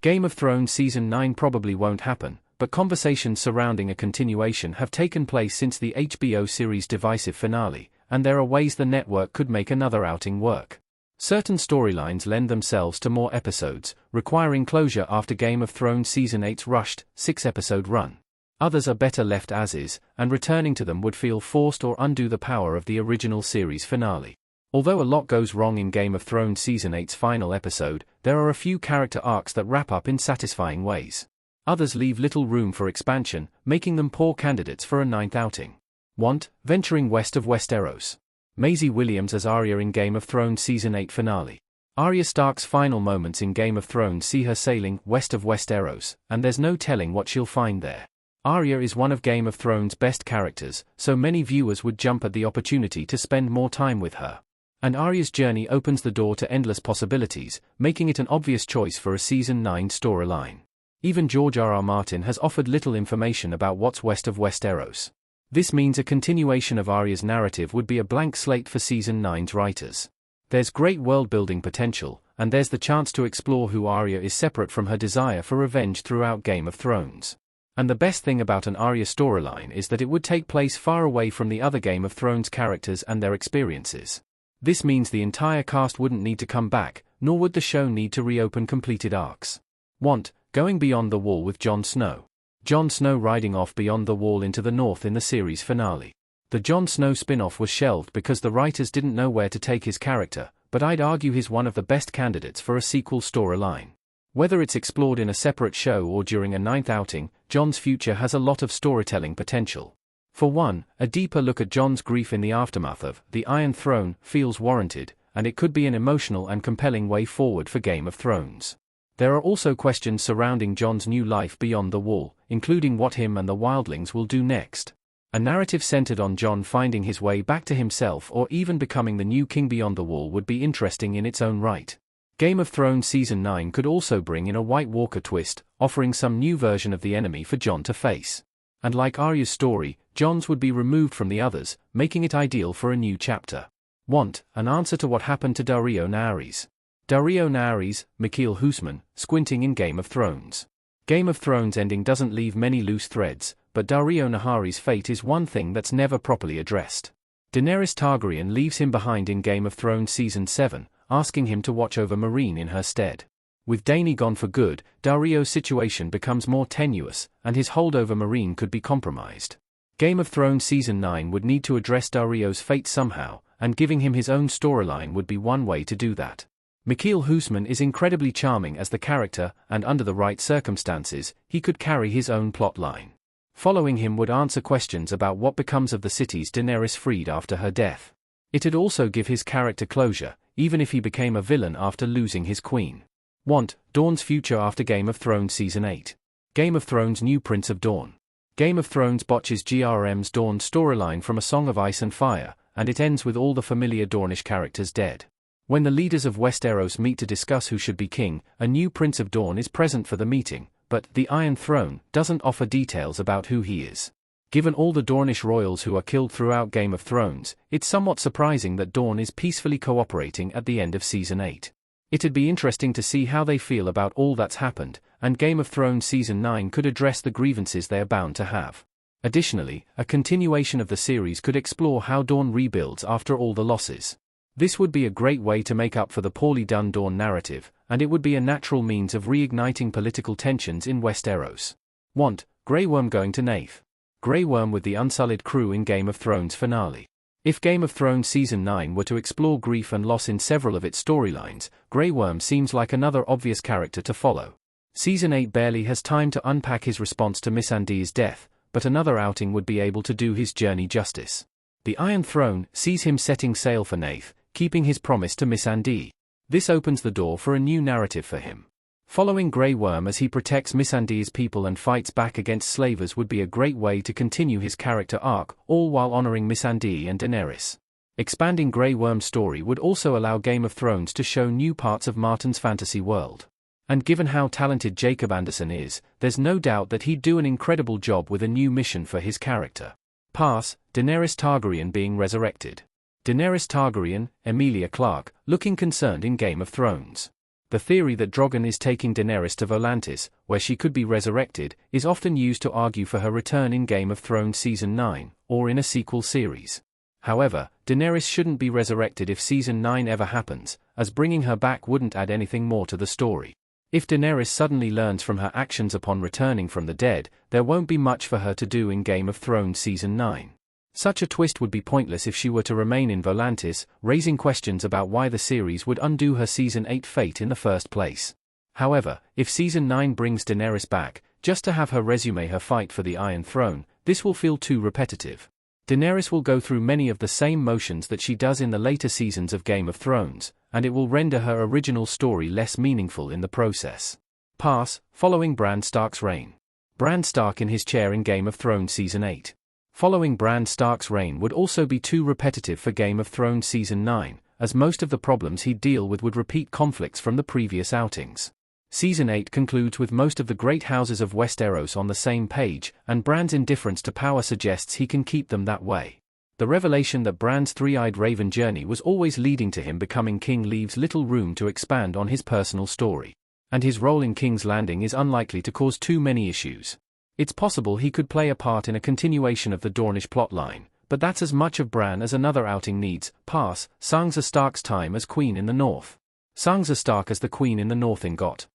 Game of Thrones Season 9 probably won't happen, but conversations surrounding a continuation have taken place since the HBO series' divisive finale, and there are ways the network could make another outing work. Certain storylines lend themselves to more episodes, requiring closure after Game of Thrones Season 8's rushed, 6-episode run. Others are better left as is, and returning to them would feel forced or undo the power of the original series finale. Although a lot goes wrong in Game of Thrones Season 8's final episode, there are a few character arcs that wrap up in satisfying ways. Others leave little room for expansion, making them poor candidates for a 9th outing. Want, venturing west of Westeros. Maisie Williams as Arya in Game of Thrones Season 8 finale. Arya Stark's final moments in Game of Thrones see her sailing west of Westeros, and there's no telling what she'll find there. Arya is one of Game of Thrones' best characters, so many viewers would jump at the opportunity to spend more time with her. And Arya's journey opens the door to endless possibilities, making it an obvious choice for a Season 9 storyline. Even George R.R. Martin has offered little information about what's west of Westeros. This means a continuation of Arya's narrative would be a blank slate for Season 9's writers. There's great world-building potential, and there's the chance to explore who Arya is separate from her desire for revenge throughout Game of Thrones. And the best thing about an Arya storyline is that it would take place far away from the other Game of Thrones characters and their experiences. This means the entire cast wouldn't need to come back, nor would the show need to reopen completed arcs. Want, going beyond the wall with Jon Snow. Jon Snow riding off beyond the wall into the north in the series finale. The Jon Snow spin-off was shelved because the writers didn't know where to take his character, but I'd argue he's one of the best candidates for a sequel storyline. Whether it's explored in a separate show or during a 9th outing, Jon's future has a lot of storytelling potential. For one, a deeper look at Jon's grief in the aftermath of the Iron Throne feels warranted, and it could be an emotional and compelling way forward for Game of Thrones. There are also questions surrounding Jon's new life beyond the wall, including what him and the wildlings will do next. A narrative centered on Jon finding his way back to himself or even becoming the new king beyond the wall would be interesting in its own right. Game of Thrones Season 9 could also bring in a White Walker twist, offering some new version of the enemy for Jon to face. And like Arya's story, Jon's would be removed from the others, making it ideal for a new chapter. Want, an answer to what happened to Daario Naharis. Daario Naharis, Mikhail Husman, squinting in Game of Thrones. Game of Thrones ending doesn't leave many loose threads, but Daario Naharis' fate is one thing that's never properly addressed. Daenerys Targaryen leaves him behind in Game of Thrones Season 7, asking him to watch over Meereen in her stead. With Dany gone for good, Daario's situation becomes more tenuous, and his hold over Meereen could be compromised. Game of Thrones Season 9 would need to address Daario's fate somehow, and giving him his own storyline would be one way to do that. Mikhail Husman is incredibly charming as the character, and under the right circumstances, he could carry his own plotline. Following him would answer questions about what becomes of the cities Daenerys freed after her death. It'd also give his character closure, even if he became a villain after losing his queen. Want, Dawn's future after Game of Thrones Season 8. Game of Thrones' new Prince of Dawn. Game of Thrones botches GRM's Dawn storyline from A Song of Ice and Fire, and it ends with all the familiar Dornish characters dead. When the leaders of Westeros meet to discuss who should be king, a new Prince of Dawn is present for the meeting, but the Iron Throne doesn't offer details about who he is. Given all the Dornish royals who are killed throughout Game of Thrones, it's somewhat surprising that Dawn is peacefully cooperating at the end of Season 8. It'd be interesting to see how they feel about all that's happened, and Game of Thrones Season 9 could address the grievances they are bound to have. Additionally, a continuation of the series could explore how Dawn rebuilds after all the losses. This would be a great way to make up for the poorly done Dawn narrative, and it would be a natural means of reigniting political tensions in Westeros. Want, Grey Worm going to Nath. Grey Worm with the Unsullied crew in Game of Thrones finale. If Game of Thrones Season 9 were to explore grief and loss in several of its storylines, Grey Worm seems like another obvious character to follow. Season 8 barely has time to unpack his response to Missandei's death, but another outing would be able to do his journey justice. The Iron Throne sees him setting sail for Nath, keeping his promise to Missandei. This opens the door for a new narrative for him. Following Grey Worm as he protects Missandei's people and fights back against slavers would be a great way to continue his character arc, all while honoring Missandei and Daenerys. Expanding Grey Worm's story would also allow Game of Thrones to show new parts of Martin's fantasy world. And given how talented Jacob Anderson is, there's no doubt that he'd do an incredible job with a new mission for his character. Pass, Daenerys Targaryen being resurrected. Daenerys Targaryen, Emilia Clarke, looking concerned in Game of Thrones. The theory that Drogon is taking Daenerys to Volantis, where she could be resurrected, is often used to argue for her return in Game of Thrones Season 9, or in a sequel series. However, Daenerys shouldn't be resurrected if Season 9 ever happens, as bringing her back wouldn't add anything more to the story. If Daenerys suddenly learns from her actions upon returning from the dead, there won't be much for her to do in Game of Thrones Season 9. Such a twist would be pointless if she were to remain in Volantis, raising questions about why the series would undo her Season 8 fate in the first place. However, if Season 9 brings Daenerys back, just to have her resume her fight for the Iron Throne, this will feel too repetitive. Daenerys will go through many of the same motions that she does in the later seasons of Game of Thrones, and it will render her original story less meaningful in the process. Pass, following Bran Stark's reign. Bran Stark in his chair in Game of Thrones Season 8. Following Bran Stark's reign would also be too repetitive for Game of Thrones Season 9, as most of the problems he'd deal with would repeat conflicts from the previous outings. Season 8 concludes with most of the great houses of Westeros on the same page, and Bran's indifference to power suggests he can keep them that way. The revelation that Bran's three-eyed raven journey was always leading to him becoming king leaves little room to expand on his personal story. And his role in King's Landing is unlikely to cause too many issues. It's possible he could play a part in a continuation of the Dornish plotline, but that's as much of Bran as another outing needs. Pass, Sansa Stark's time as Queen in the North. Sansa Stark as the Queen in the North in GOT.